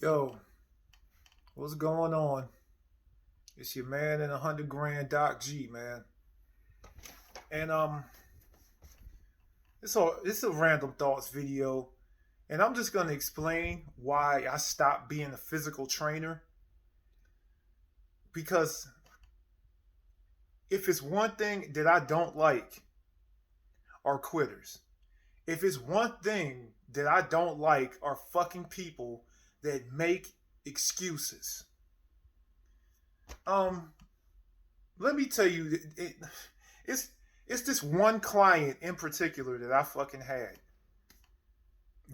Yo, what's going on? It's your man in 100 grand, Doc G, man. And it's a random thoughts video, and I'm just gonna explain why I stopped being a physical trainer. Because if it's one thing that I don't like, are quitters. If it's one thing that I don't like, are fucking people that make excuses. Um, Let me tell you, it's it's this one client in particular that I fucking had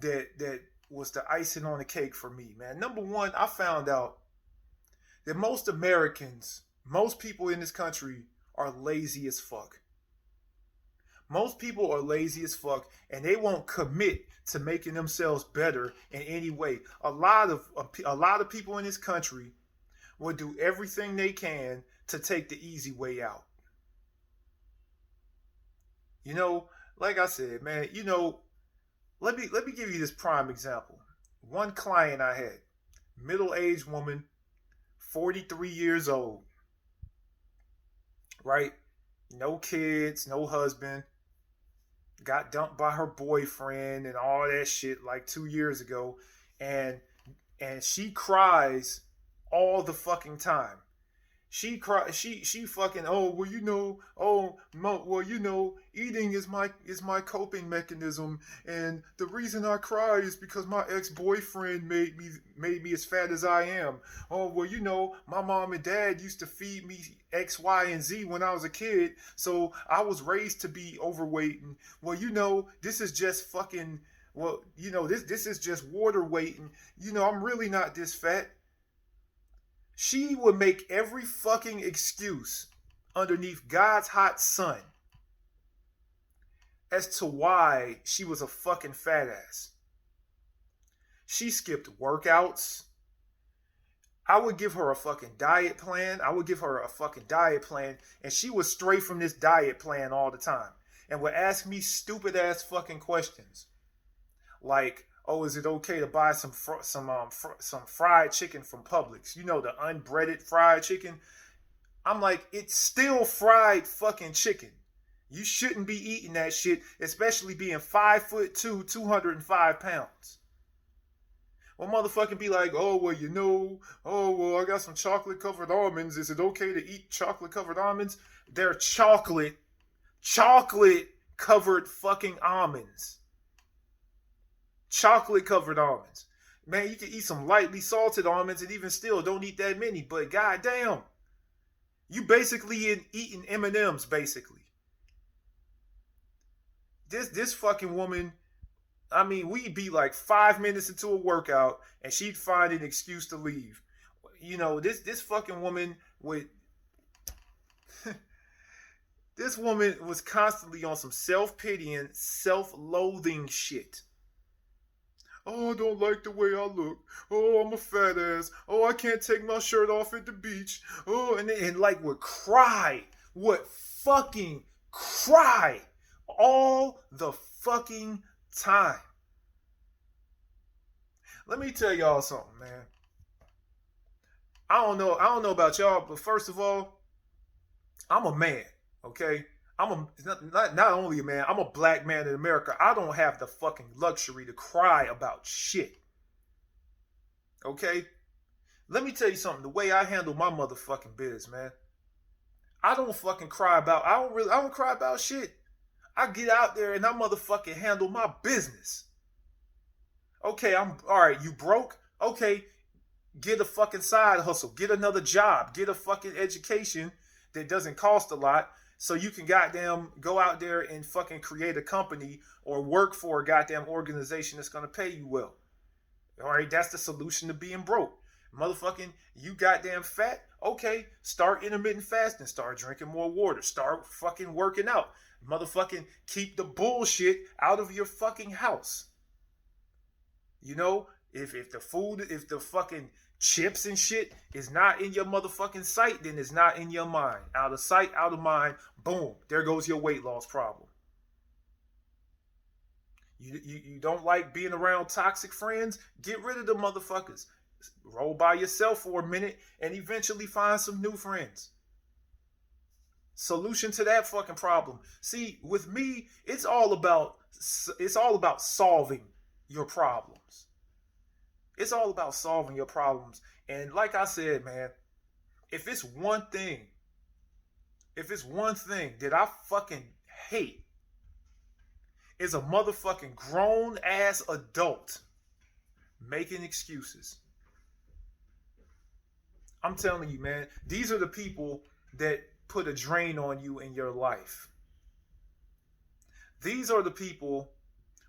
that was the icing on the cake for me, man. Number one, I found out that most Americans, most people in this country are lazy as fuck. Most people are lazy as fuck, and they won't commit to making themselves better in any way. A lot of people in this country will do everything they can to take the easy way out. You know, like I said, man, let me give you this prime example. One client I had, middle-aged woman, 43 years old, right? No kids, no husband, got dumped by her boyfriend and all that shit like 2 years ago, and she cries all the fucking time. She fucking, oh well, eating is my coping mechanism, and the reason I cry is because my ex-boyfriend made me as fat as I am. Oh well, my mom and dad used to feed me X, Y, and Z when I was a kid, so I was raised to be overweight. And well, this is just fucking, this is just water weight, and I'm really not this fat. She would make every fucking excuse underneath God's hot sun as to why she was a fucking fat ass. She skipped workouts. I would give her a fucking diet plan. And she would stray from this diet plan all the time and would ask me stupid ass fucking questions like, "Oh, is it okay to buy some fried chicken from Publix? The unbreaded fried chicken." I'm like, it's still fried fucking chicken. You shouldn't be eating that shit, especially being 5'2", 205 pounds. Well, motherfucking be like, "Oh well, oh well, I got some chocolate covered almonds. Is it okay to eat chocolate covered almonds?" They're chocolate covered fucking almonds. Chocolate covered almonds. Man, you can eat some lightly salted almonds and even still don't eat that many, but goddamn, you basically eating M&Ms basically. This fucking woman, I mean, we'd be like 5 minutes into a workout and she'd find an excuse to leave. This fucking woman would this woman was constantly on some self-pitying, self-loathing shit. "Oh, I don't like the way I look. Oh, I'm a fat ass. Oh, I can't take my shirt off at the beach. Oh," and like would fucking cry all the fucking time. Let me tell y'all something, man. I don't know about y'all, but first of all, I'm a man, okay? I'm not only a man, I'm a black man in America. I don't have the fucking luxury to cry about shit. Okay? Let me tell you something. The way I handle my motherfucking biz, man. I don't cry about shit. I get out there and I motherfucking handle my business. Okay, I'm all right, you broke? Okay, get a fucking side hustle, get another job, get a fucking education that doesn't cost a lot, so you can goddamn go out there and fucking create a company or work for a goddamn organization that's gonna pay you well. All right, that's the solution to being broke. Motherfucking, you goddamn fat? Okay, start intermittent fasting, start drinking more water, start fucking working out. Motherfucking keep the bullshit out of your fucking house. If the fucking chips and shit is not in your motherfucking sight, then it's not in your mind. Out of sight, out of mind. Boom, there goes your weight loss problem. You don't like being around toxic friends? Get rid of the motherfuckers. Roll by yourself for a minute and eventually find some new friends. Solution to that fucking problem. See, with me, it's all about solving your problems. It's all about solving your problems. And like I said, man, if it's one thing, if it's one thing that I fucking hate, is a motherfucking grown ass adult making excuses. I'm telling you, man, these are the people that put a drain on you in your life. These are the people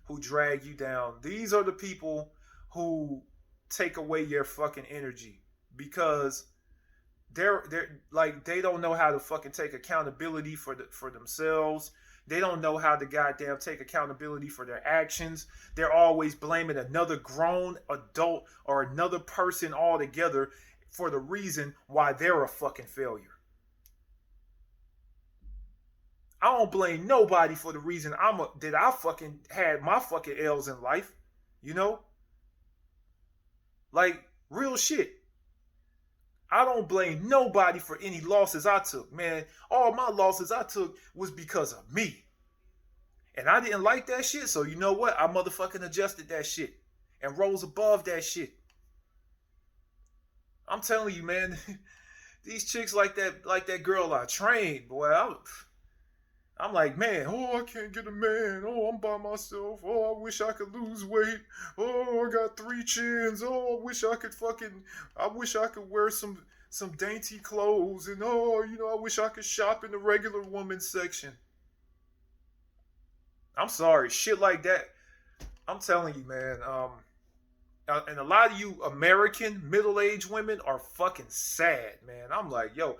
who drag you down. These are the people who take away your fucking energy because they're like they don't know how to fucking take accountability for themselves. They don't know how to goddamn take accountability for their actions. They're always blaming another grown adult or another person altogether for the reason why they're a fucking failure. I don't blame nobody for the reason that I fucking had my fucking L's in life. You know? Like, real shit. I don't blame nobody for any losses I took, man. All my losses I took was because of me. And I didn't like that shit, so you know what? I motherfucking adjusted that shit and rose above that shit. I'm telling you, man, these chicks like that girl I trained, boy. I'm like, man, oh, I can't get a man. Oh, I'm by myself. Oh, I wish I could lose weight. Oh, I got 3 chins. Oh, I wish I could wear some dainty clothes. And oh, I wish I could shop in the regular woman section. I'm sorry, shit like that. I'm telling you, man. And a lot of you American middle-aged women are fucking sad, man. I'm like, yo,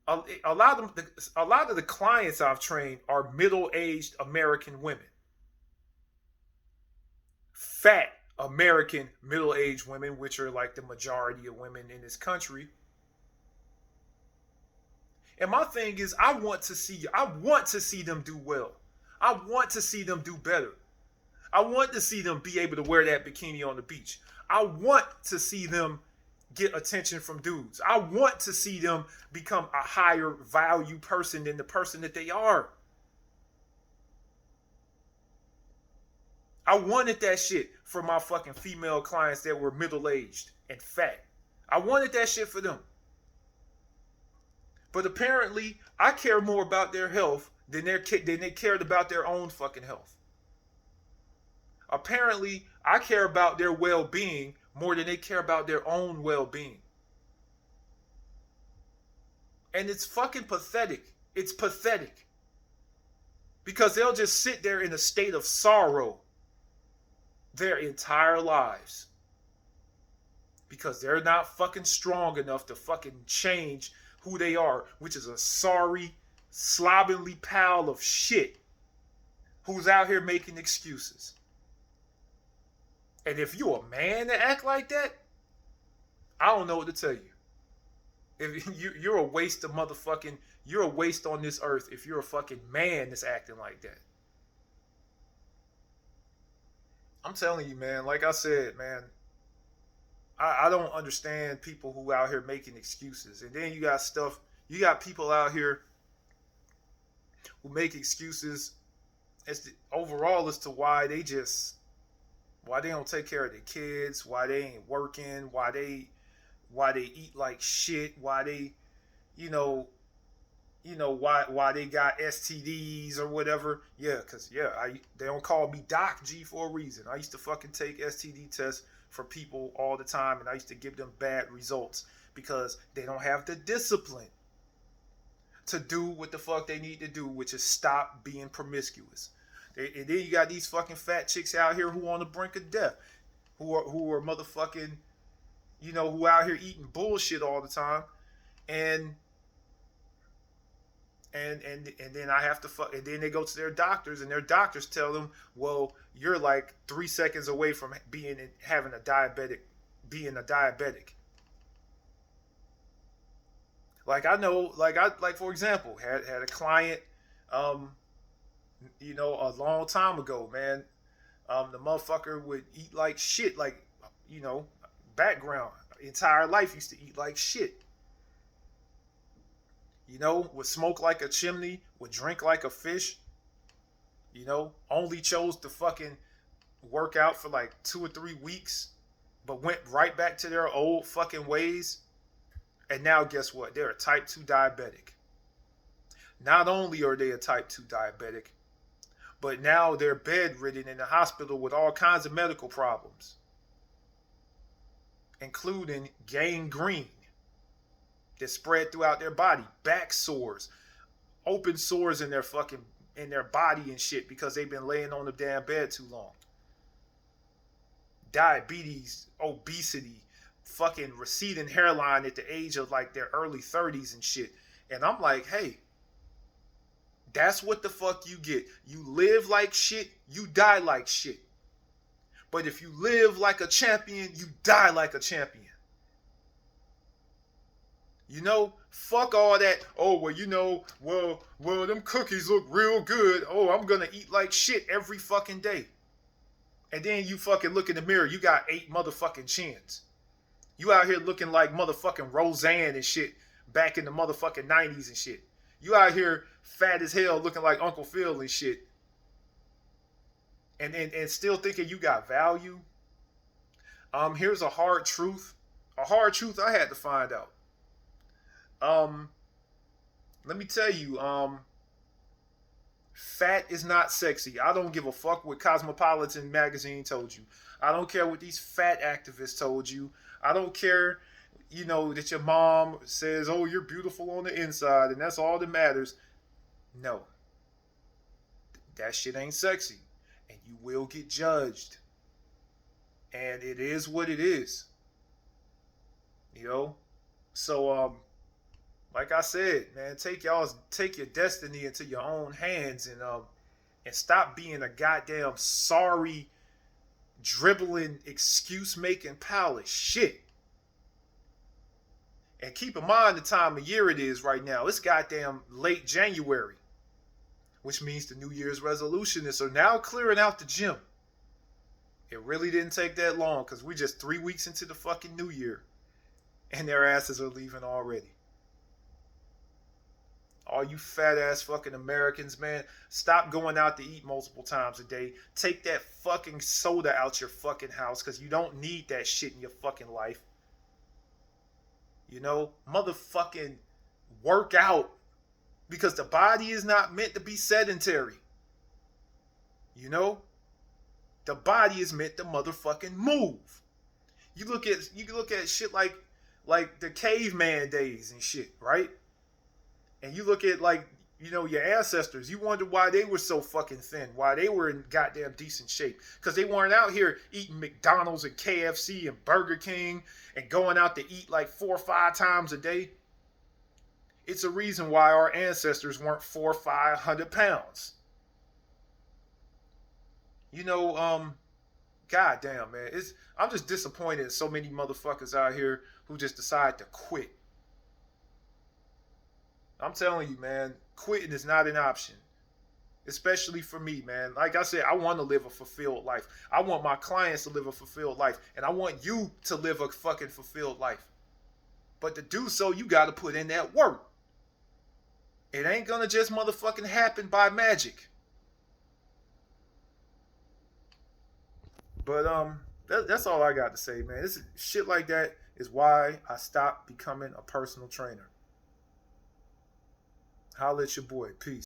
a lot of the clients I've trained are middle-aged American women. Fat American middle-aged women, which are like the majority of women in this country. And my thing is, I want to see them do well. I want to see them do better. I want to see them be able to wear that bikini on the beach. I want to see them get attention from dudes. I want to see them become a higher value person than the person that they are. I wanted that shit for my fucking female clients that were middle-aged and fat. I wanted that shit for them. But apparently, I care more about their health than they cared about their own fucking health. Apparently, I care about their well-being more than they care about their own well-being. And it's fucking pathetic. It's pathetic. Because they'll just sit there in a state of sorrow their entire lives. Because they're not fucking strong enough to fucking change who they are, which is a sorry, slovenly pile of shit who's out here making excuses. And if you're a man that act like that, I don't know what to tell you. If you're a waste of motherfucking, you're a waste on this earth if you're a fucking man that's acting like that. I'm telling you, man, like I said, man, I don't understand people who out here making excuses. And then you got people out here who make excuses overall as to why they don't take care of their kids, why they ain't working, why they eat like shit, why they, why they got STDs or whatever. Yeah, because they don't call me Doc G for a reason. I used to fucking take STD tests for people all the time, and I used to give them bad results because they don't have the discipline to do what the fuck they need to do, which is stop being promiscuous. And then you got these fucking fat chicks out here who on the brink of death, who are motherfucking, who out here eating bullshit all the time, and then I have to and then they go to their doctors, and their doctors tell them, well, you're like 3 seconds away from being a diabetic. Like I know, for example, had a client, a long time ago, man. The motherfucker would eat like shit, like, background. Entire life used to eat like shit. You know, would smoke like a chimney, would drink like a fish. You know, only chose to fucking work out for like 2 or 3 weeks, but went right back to their old fucking ways. And now guess what? They're a type 2 diabetic. Not only are they a type 2 diabetic, but now they're bedridden in the hospital with all kinds of medical problems, including gangrene that spread throughout their body, back sores, open sores in their body and shit because they've been laying on the damn bed too long. Diabetes, obesity, fucking receding hairline at the age of like their early 30s and shit. And I'm like, hey, that's what the fuck you get. You live like shit, you die like shit. But if you live like a champion, you die like a champion. You know, fuck all that. Oh, well, you know, well, them cookies look real good. Oh, I'm gonna eat like shit every fucking day. And then you fucking look in the mirror, you got 8 motherfucking chins. You out here looking like motherfucking Roseanne and shit back in the motherfucking 90s and shit. You out here fat as hell looking like Uncle Phil and shit. And still thinking you got value. Here's a hard truth. A hard truth I had to find out. Let me tell you, fat is not sexy. I don't give a fuck what Cosmopolitan magazine told you. I don't care what these fat activists told you. I don't care, you know, that your mom says, oh, you're beautiful on the inside and that's all that matters. No. That shit ain't sexy. And you will get judged. And it is what it is. You know? So, like I said, man, take your destiny into your own hands and stop being a goddamn sorry, dribbling, excuse-making pile of shit. And keep in mind the time of year it is right now. It's goddamn late January, which means the New Year's resolution are now clearing out the gym. It really didn't take that long because we're just 3 weeks into the fucking New Year, and their asses are leaving already. All you fat ass fucking Americans, man, stop going out to eat multiple times a day. Take that fucking soda out your fucking house because you don't need that shit in your fucking life. You know, motherfucking work out because the body is not meant to be sedentary. You know, the body is meant to motherfucking move. You look at shit like the caveman days and shit, right? And you look at, like, you know, your ancestors, you wonder why they were so fucking thin, why they were in goddamn decent shape. Because they weren't out here eating McDonald's and KFC and Burger King and going out to eat like 4 or 5 times a day. It's a reason why our ancestors weren't 400 or 500 pounds. You know, goddamn, man. I'm just disappointed in so many motherfuckers out here who just decide to quit. I'm telling you, man, quitting is not an option. Especially for me, man. Like I said, I want to live a fulfilled life. I want my clients to live a fulfilled life. And I want you to live a fucking fulfilled life. But to do so, you got to put in that work. It ain't going to just motherfucking happen by magic. But that's all I got to say, man. This shit like that is why I stopped becoming a personal trainer. Holla at your boy. Peace.